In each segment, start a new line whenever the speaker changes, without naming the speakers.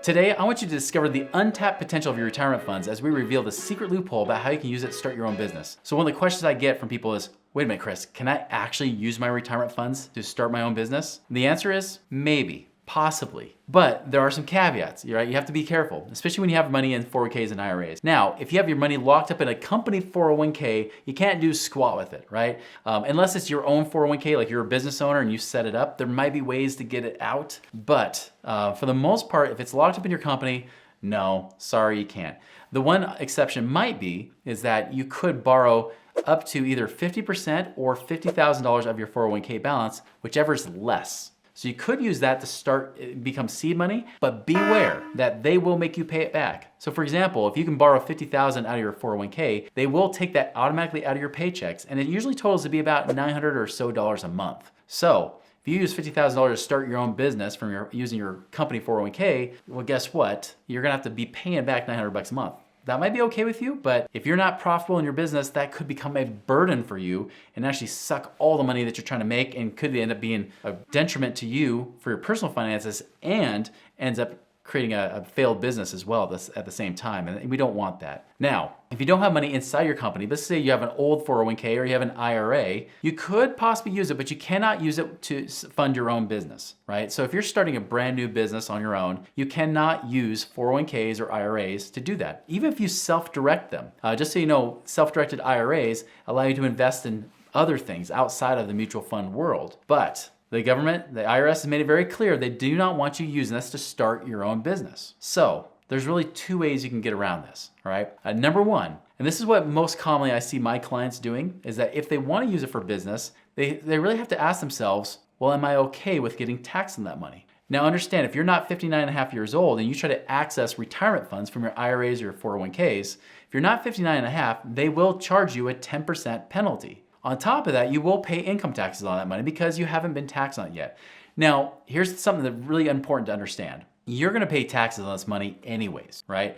Today, I want you to discover the untapped potential of your retirement funds as we reveal the secret loophole about how you can use it to start your own business. So one of the questions I get from people is, wait a minute, Chris, can I actually use my retirement funds to start my own business? And the answer is maybe. Possibly. But there are some caveats, right? You have to be careful, especially when you have money in 401ks and IRAs. Now, if you have your money locked up in a company 401k, you can't do squat with it, right? Unless it's your own 401k, like you're a business owner and you set it up, there might be ways to get it out. But for the most part, if it's locked up in your company, no, sorry, you can't. The one exception might be is that you could borrow up to either 50% or $50,000 of your 401k balance, whichever is less. So you could use that to start, become seed money, but beware that they will make you pay it back. So for example, if you can borrow $50,000 out of your 401k, they will take that automatically out of your paychecks, and it usually totals to be about $900 or so a month. So if you use $50,000 to start your own business from using your company 401k, well, guess what? You're gonna have to be paying back $900 a month. That might be okay with you, but if you're not profitable in your business, that could become a burden for you and actually suck all the money that you're trying to make, and could end up being a detriment to you for your personal finances, and ends up creating a failed business as well at the same time, and we don't want that. Now, if you don't have money inside your company, let's say you have an old 401k or you have an IRA, you could possibly use it, but you cannot use it to fund your own business, right? So if you're starting a brand new business on your own, you cannot use 401ks or IRAs to do that, even if you self-direct them. Just so you know, self-directed IRAs allow you to invest in other things outside of the mutual fund world. But the government, the IRS, has made it very clear they do not want you using this to start your own business. So there's really two ways you can get around this, all right? Number one, and this is what most commonly I see my clients doing, is that if they want to use it for business, they really have to ask themselves, well, am I okay with getting taxed on that money? Now understand, if you're not 59 and a half years old and you try to access retirement funds from your IRAs or your 401ks, if you're not 59 and a half, they will charge you a 10% penalty. On top of that, you will pay income taxes on that money because you haven't been taxed on it yet. Now, here's something that's really important to understand. You're gonna pay taxes on this money anyways, right?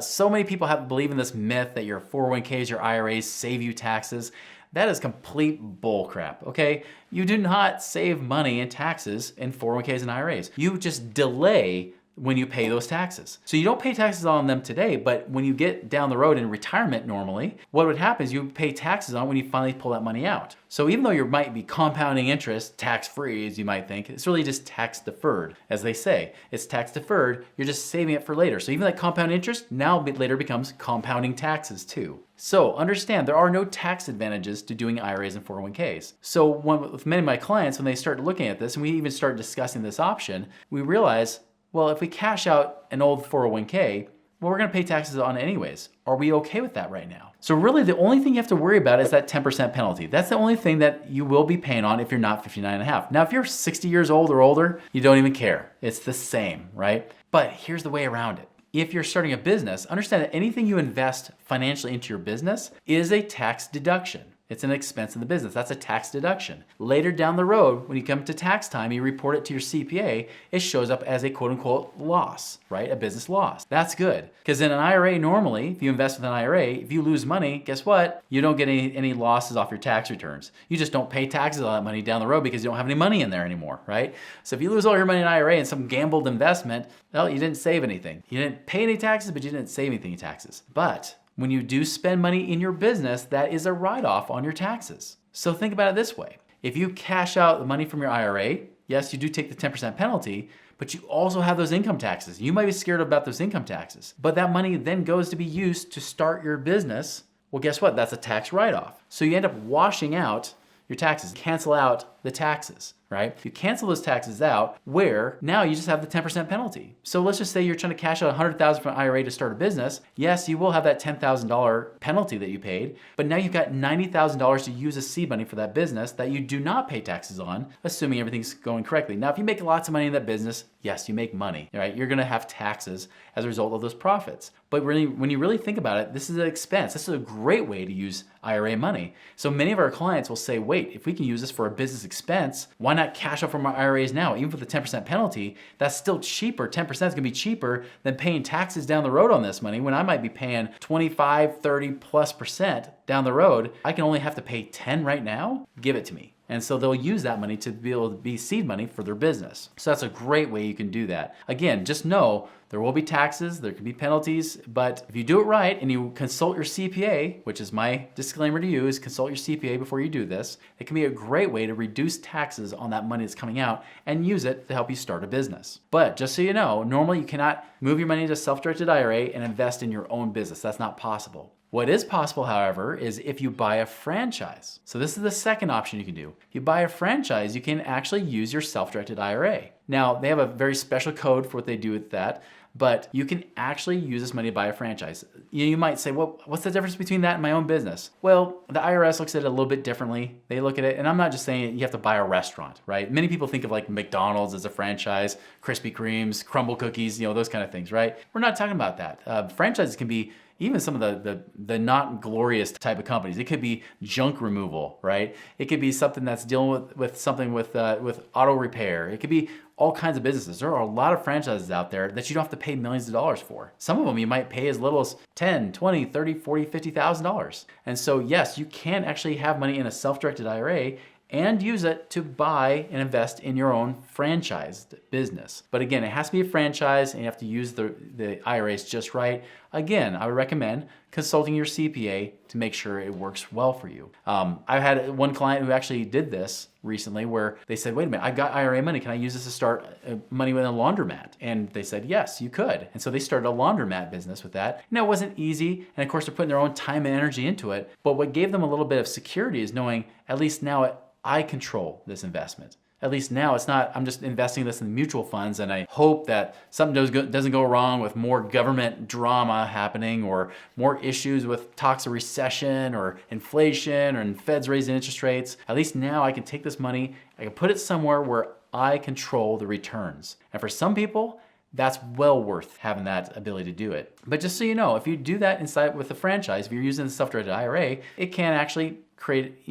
So many people believe in this myth that your 401ks, your IRAs save you taxes. That is complete bullcrap, okay? You do not save money in taxes in 401ks and IRAs. You just delay when you pay those taxes. So you don't pay taxes on them today, but when you get down the road in retirement normally, what would happen is you pay taxes on when you finally pull that money out. So even though you might be compounding interest tax-free, as you might think, it's really just tax deferred, as they say. It's tax deferred, you're just saving it for later. So even that compound interest now later becomes compounding taxes too. So understand, there are no tax advantages to doing IRAs and 401ks. So with many of my clients, when they start looking at this, and we even start discussing this option, we realize, well, if we cash out an old 401k, well, we're gonna pay taxes on it anyways. Are we okay with that right now? So really the only thing you have to worry about is that 10% penalty. That's the only thing that you will be paying on if you're not 59 and a half. Now, if you're 60 years old or older, you don't even care. It's the same, right? But here's the way around it. If you're starting a business, understand that anything you invest financially into your business is a tax deduction. It's an expense in the business. That's a tax deduction. Later down the road, when you come to tax time, you report it to your CPA, it shows up as a quote unquote loss, right? A business loss. That's good. Because in an IRA, normally, if you invest with an IRA, if you lose money, guess what? You don't get any losses off your tax returns. You just don't pay taxes on that money down the road because you don't have any money in there anymore, right? So if you lose all your money in an IRA in some gambled investment, well, you didn't save anything. You didn't pay any taxes, but you didn't save anything in taxes. But when you do spend money in your business, that is a write-off on your taxes. So think about it this way. If you cash out the money from your IRA, yes, you do take the 10% penalty, but you also have those income taxes. You might be scared about those income taxes, but that money then goes to be used to start your business. Well, guess what? That's a tax write-off. So you end up washing out your taxes, cancel out the taxes, right? You cancel those taxes out, where now you just have the 10% penalty. So let's just say you're trying to cash out $100,000 from an IRA to start a business. Yes, you will have that $10,000 penalty that you paid, but now you've got $90,000 to use as seed money for that business that you do not pay taxes on, assuming everything's going correctly. Now, if you make lots of money in that business, yes, you make money, right? You're gonna have taxes as a result of those profits. But really, when you really think about it, this is an expense. This is a great way to use IRA money. So many of our clients will say, wait, if we can use this for a business expense, why not cash out from our IRAs now? Even for the 10% penalty, that's still cheaper. 10% is gonna be cheaper than paying taxes down the road on this money when I might be paying 25, 30+% down the road. I can only have to pay 10 right now? Give it to me. And so they'll use that money to be able to be seed money for their business. So that's a great way you can do that. Again, just know there will be taxes, there can be penalties, but if you do it right and you consult your CPA, which is my disclaimer to you, is consult your CPA before you do this, it can be a great way to reduce taxes on that money that's coming out and use it to help you start a business. But just so you know, normally you cannot move your money into a self-directed IRA and invest in your own business. That's not possible. What is possible, however, is if you buy a franchise. So this is the second option you can do. If you buy a franchise, you can actually use your self-directed IRA. Now, they have a very special code for what they do with that, but you can actually use this money to buy a franchise. You might say, well, what's the difference between that and my own business? Well, the IRS looks at it a little bit differently. They look at it, and I'm not just saying you have to buy a restaurant, right? Many people think of like McDonald's as a franchise, Krispy Kremes, Crumble Cookies, those kind of things, right? We're not talking about that. Franchises can be even some of the not glorious type of companies. It could be junk removal, right? It could be something that's dealing with something with auto repair. It could be all kinds of businesses. There are a lot of franchises out there that you don't have to pay millions of dollars for. Some of them you might pay as little as $10, $20, $30, $40, $50,000. And so yes, you can actually have money in a self-directed IRA and use it to buy and invest in your own franchised business. But again, it has to be a franchise and you have to use the IRAs just right. Again, I would recommend consulting your CPA to make sure it works well for you. I've had one client who actually did this recently where they said, wait a minute, I've got IRA money. Can I use this to start money with a laundromat? And they said, yes, you could. And so they started a laundromat business with that. Now, it wasn't easy. And of course, they're putting their own time and energy into it. But what gave them a little bit of security is knowing at least now I control this investment. At least now it's not, I'm just investing this in mutual funds and I hope that something doesn't go wrong with more government drama happening or more issues with talks of recession or inflation or Feds raising interest rates. At least now I can take this money, I can put it somewhere where I control the returns. And for some people, that's well worth having that ability to do it. But just so you know, if you do that inside with a franchise, if you're using the self-directed IRA, it can actually create,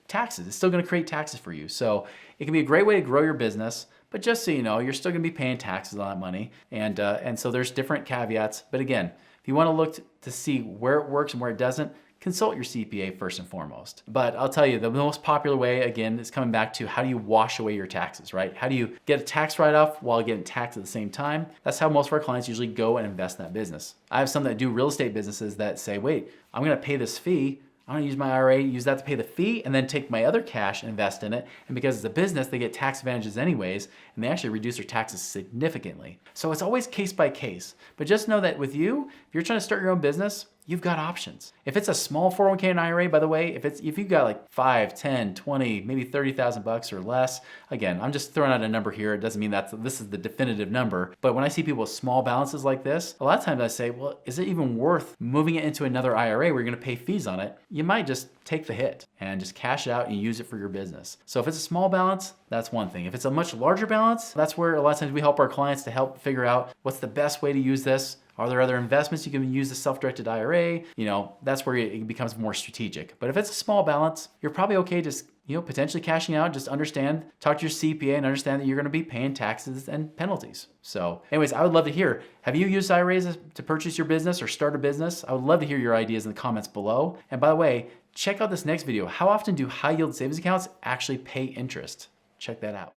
taxes. It's still going to create taxes for you. So it can be a great way to grow your business, but just so you know, you're still going to be paying taxes on that money. And so there's different caveats. But again, if you want to look to see where it works and where it doesn't, consult your CPA first and foremost. But I'll tell you, the most popular way, again, is coming back to how do you wash away your taxes, right? How do you get a tax write-off while getting taxed at the same time? That's how most of our clients usually go and invest in that business. I have some that do real estate businesses that say, wait, I'm going to pay this fee. I'm gonna use my IRA, use that to pay the fee, and then take my other cash and invest in it. And because it's a business, they get tax advantages anyways, and they actually reduce their taxes significantly. So it's always case by case. But just know that with you, if you're trying to start your own business, you've got options. If it's a small 401k and IRA, by the way, if you've got like 5, 10, 20, maybe 30,000 bucks or less, again, I'm just throwing out a number here. It doesn't mean this is the definitive number. But when I see people with small balances like this, a lot of times I say, well, is it even worth moving it into another IRA where you're gonna pay fees on it? You might just take the hit and just cash it out and use it for your business. So if it's a small balance, that's one thing. If it's a much larger balance, that's where a lot of times we help our clients to help figure out what's the best way to use this. Are there other investments you can use the self-directed IRA? That's where it becomes more strategic. But if it's a small balance, you're probably okay just potentially cashing out. Just talk to your CPA and understand that you're going to be paying taxes and penalties. So anyways, I would love to hear, have you used IRAs to purchase your business or start a business? I would love to hear your ideas in the comments below. And by the way, check out this next video. How often do high yield savings accounts actually pay interest? Check that out.